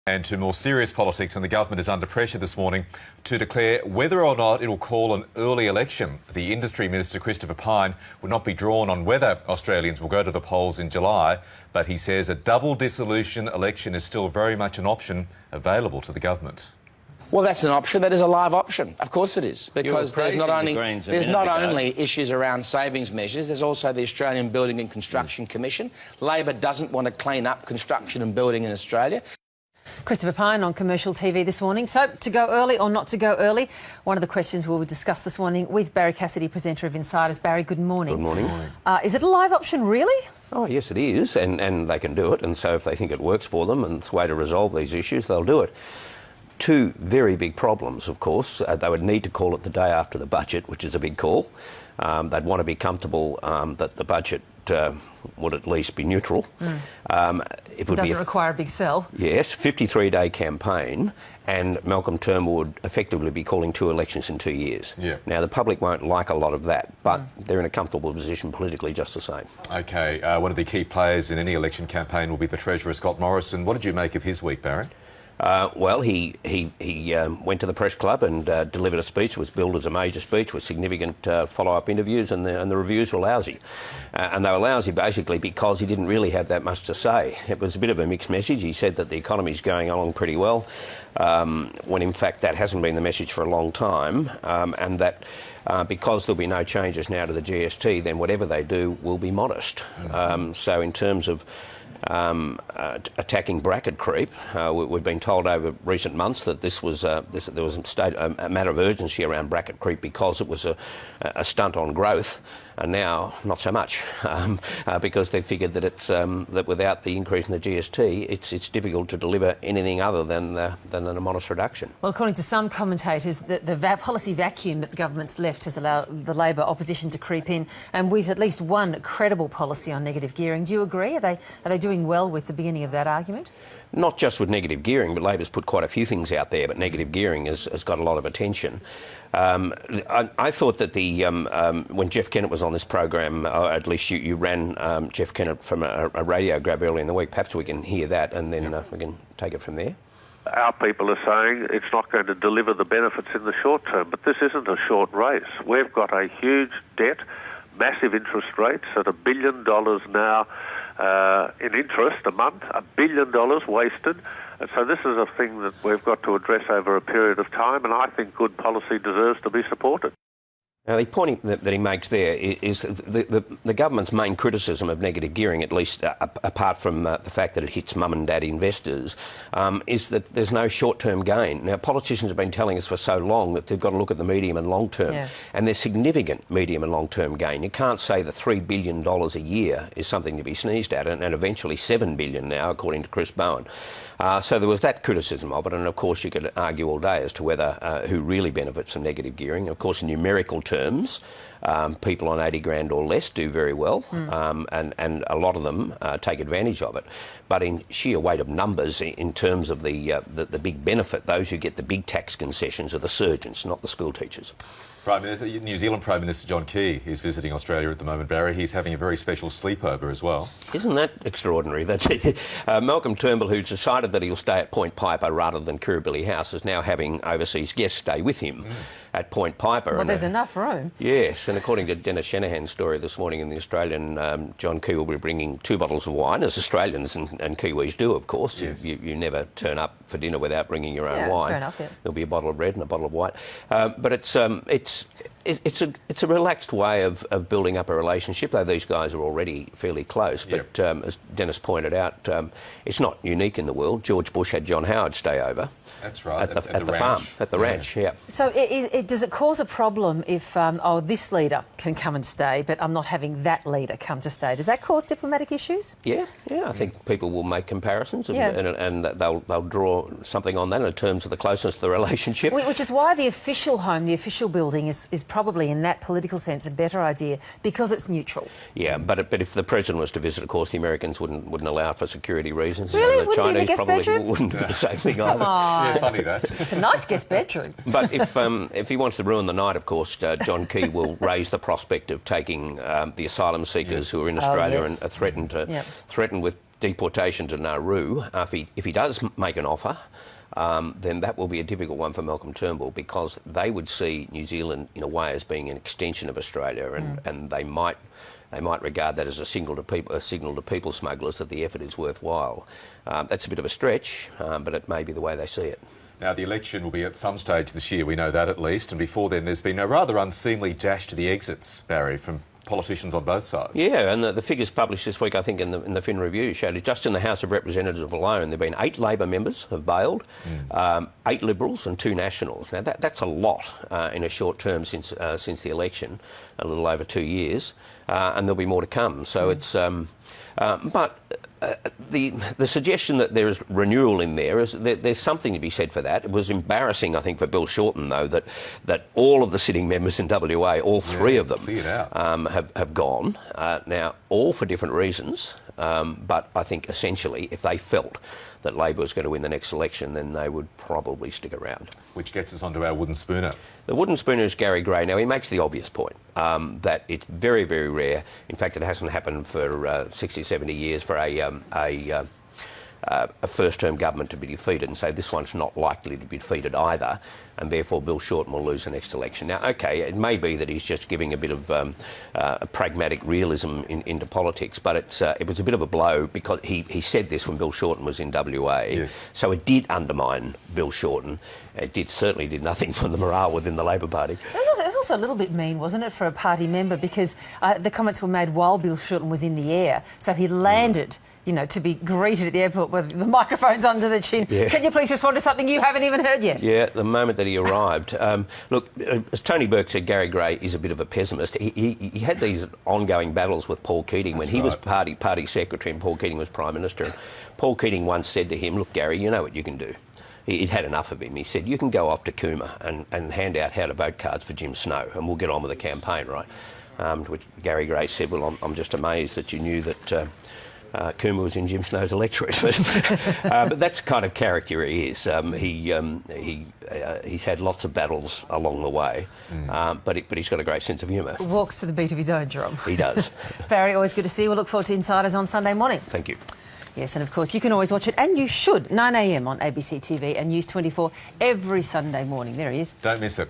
And to more serious politics, and the government is under pressure this morning to declare whether or not it will call an early election. The Industry Minister, Christopher Pyne, would not be drawn on whether Australians will go to the polls in July, but he says a double dissolution election is still very much an option available to the government. Well, that's an option. That is a live option. Of course it is, because there's not only issues around savings measures, there's also the Australian Building and Construction Commission. Labor doesn't want to clean up construction and building in Australia. Christopher Pyne on commercial TV this morning. So, to go early or not to go early? One of the questions we'll discuss this morning with Barry Cassidy, presenter of Insiders. Barry, good morning. Good morning. Is it a live option, really? Oh, yes, it is, and they can do it. And so if they think it works for them and it's a way to resolve these issues, they'll do it. Two very big problems, of course. They would need to call it the day after the budget, which is a big call. They'd want to be comfortable that the budget would at least be neutral. It doesn't require a big sell. Yes, 53-day campaign, and Malcolm Turnbull would effectively be calling 2 elections in 2 years. Yeah. Now, the public won't like a lot of that, but they're in a comfortable position politically just the same. OK, one of the key players in any election campaign will be the Treasurer, Scott Morrison. What did you make of his week, Barry? Well, he went to the press club and delivered a speech. It was billed as a major speech with significant follow-up interviews, and the reviews were lousy. And they were lousy basically because he didn't really have that much to say. It was a bit of a mixed message. He said that the economy's going along pretty well, when in fact that hasn't been the message for a long time, and that because there'll be no changes now to the GST, then whatever they do will be modest. So in terms of attacking bracket creep, we've been told over recent months that there was a matter of urgency around bracket creep because it was a stunt on growth, and now not so much, because they've figured that it's that without the increase in the GST, it's difficult to deliver anything other than a modest reduction. Well, according to some commentators, the policy vacuum that the government's left has allowed the Labor opposition to creep in, and with at least one credible policy on negative gearing. Do you agree? Are they doing well with the beginning of that argument? Not just with negative gearing, but Labor's put quite a few things out there, but negative gearing has got a lot of attention. I thought that when Jeff Kennett was on this program, at least you ran Jeff Kennett from a radio grab early in the week. Perhaps we can hear that and then we can take it from there. Our people are saying it's not going to deliver the benefits in the short term, but this isn't a short race. We've got a huge debt, massive interest rates at $1 billion now in interest a month, $1 billion wasted. And so this is a thing that we've got to address over a period of time, and I think good policy deserves to be supported. Now, the point that he makes there is the government's main criticism of negative gearing, at least apart from the fact that it hits mum and dad investors, is that there's no short-term gain. Now, politicians have been telling us for so long that they've got to look at the medium and long-term, and there's significant medium and long-term gain. You can't say that $3 billion a year is something to be sneezed at, and eventually $7 billion now, according to Chris Bowen. So there was that criticism of it, and of course you could argue all day as to whether who really benefits from negative gearing. Of course, in numerical terms, people on 80 grand or less do very well, and a lot of them take advantage of it. But in sheer weight of numbers, in terms of the big benefit, those who get the big tax concessions are the surgeons, not the school teachers. New Zealand Prime Minister John Key is visiting Australia at the moment, Barry. He's having a very special sleepover as well. Isn't that extraordinary? That Malcolm Turnbull, who's decided that he'll stay at Point Piper rather than Kirribilli House, is now having overseas guests stay with him at Point Piper. Well, there's enough room. Yes, and according to Dennis Shanahan's story this morning in The Australian, John Key will be bringing 2 bottles of wine, as Australians and Kiwis do, of course. Yes. You never turn up for dinner without bringing your own wine. Fair enough, yeah. There'll be a bottle of red and a bottle of white. But it's a relaxed way of building up a relationship, though these guys are already fairly close. But as Dennis pointed out, it's not unique in the world. George Bush had John Howard stay over. That's right. At the farm, at the ranch, yeah. So does it cause a problem if, this leader can come and stay, but I'm not having that leader come to stay? Does that cause diplomatic issues? Yeah, I think people will make comparisons and they'll draw something on that in terms of the closeness of the relationship. Which is why the official home, the official building is probably, in that political sense, a better idea because it's neutral. Yeah, but if the president was to visit, of course, the Americans wouldn't allow it for security reasons. Really? So the Chinese probably bedroom? wouldn't do the same thing either. Come on. Yeah, funny that. It's a nice guest bedroom. But if he wants to ruin the night, of course, John Key will raise the prospect of taking the asylum seekers who are in Australia and are threatened with deportation to Nauru, if he does make an offer, then that will be a difficult one for Malcolm Turnbull, because they would see New Zealand in a way as being an extension of Australia, and they might regard that as a signal to people smugglers that the effort is worthwhile. That's a bit of a stretch, but it may be the way they see it. Now, the election will be at some stage this year, we know that at least, and before then there's been a rather unseemly dash to the exits, Barry, from politicians on both sides. Yeah, and the figures published this week, I think, in the Fin Review showed it. Just in the House of Representatives alone, there have been 8 Labor members have bailed, 8 Liberals and 2 Nationals. Now, that's a lot in a short term since the election, a little over 2 years, and there'll be more to come. So it's... but the suggestion that there is renewal in there is there's something to be said for that. It was embarrassing, I think, for Bill Shorten, though, that all of the sitting members in WA, all 3 of them, have gone. Now, all for different reasons, but I think essentially if they felt that Labor was going to win the next election, then they would probably stick around. Which gets us onto our wooden spooner. The wooden spooner is Gary Gray. Now, he makes the obvious point that it's very, very rare. In fact, it hasn't happened for 60, 70 years for a first-term government to be defeated, and so this one's not likely to be defeated either, and therefore Bill Shorten will lose the next election. Now, OK, it may be that he's just giving a bit of pragmatic realism into politics, but it was a bit of a blow, because he said this when Bill Shorten was in WA, so it did undermine Bill Shorten. It certainly did nothing for the morale within the Labor Party. It was also a little bit mean, wasn't it, for a party member, because the comments were made while Bill Shorten was in the air, so he landed... you know, to be greeted at the airport with the microphones under the chin. Yeah. Can you please respond to something you haven't even heard yet? Yeah, the moment that he arrived. Look, as Tony Burke said, Gary Gray is a bit of a pessimist. He had these ongoing battles with Paul Keating when he was party secretary and Paul Keating was Prime Minister. And Paul Keating once said to him, look, Gary, you know what you can do. He'd had enough of him. He said, you can go off to Cooma and hand out how to vote cards for Jim Snow, and we'll get on with the campaign, right? To which Gary Gray said, well, I'm just amazed that you knew that... Cooma was in Jim Snow's electorate, but that's the kind of character he is. He's had lots of battles along the way, but he's got a great sense of humour. Walks to the beat of his own drum. He does. Barry, always good to see you. We'll look forward to Insiders on Sunday morning. Thank you. Yes, and of course you can always watch it, and you should, 9 a.m. on ABC TV and News 24 every Sunday morning. There he is. Don't miss it.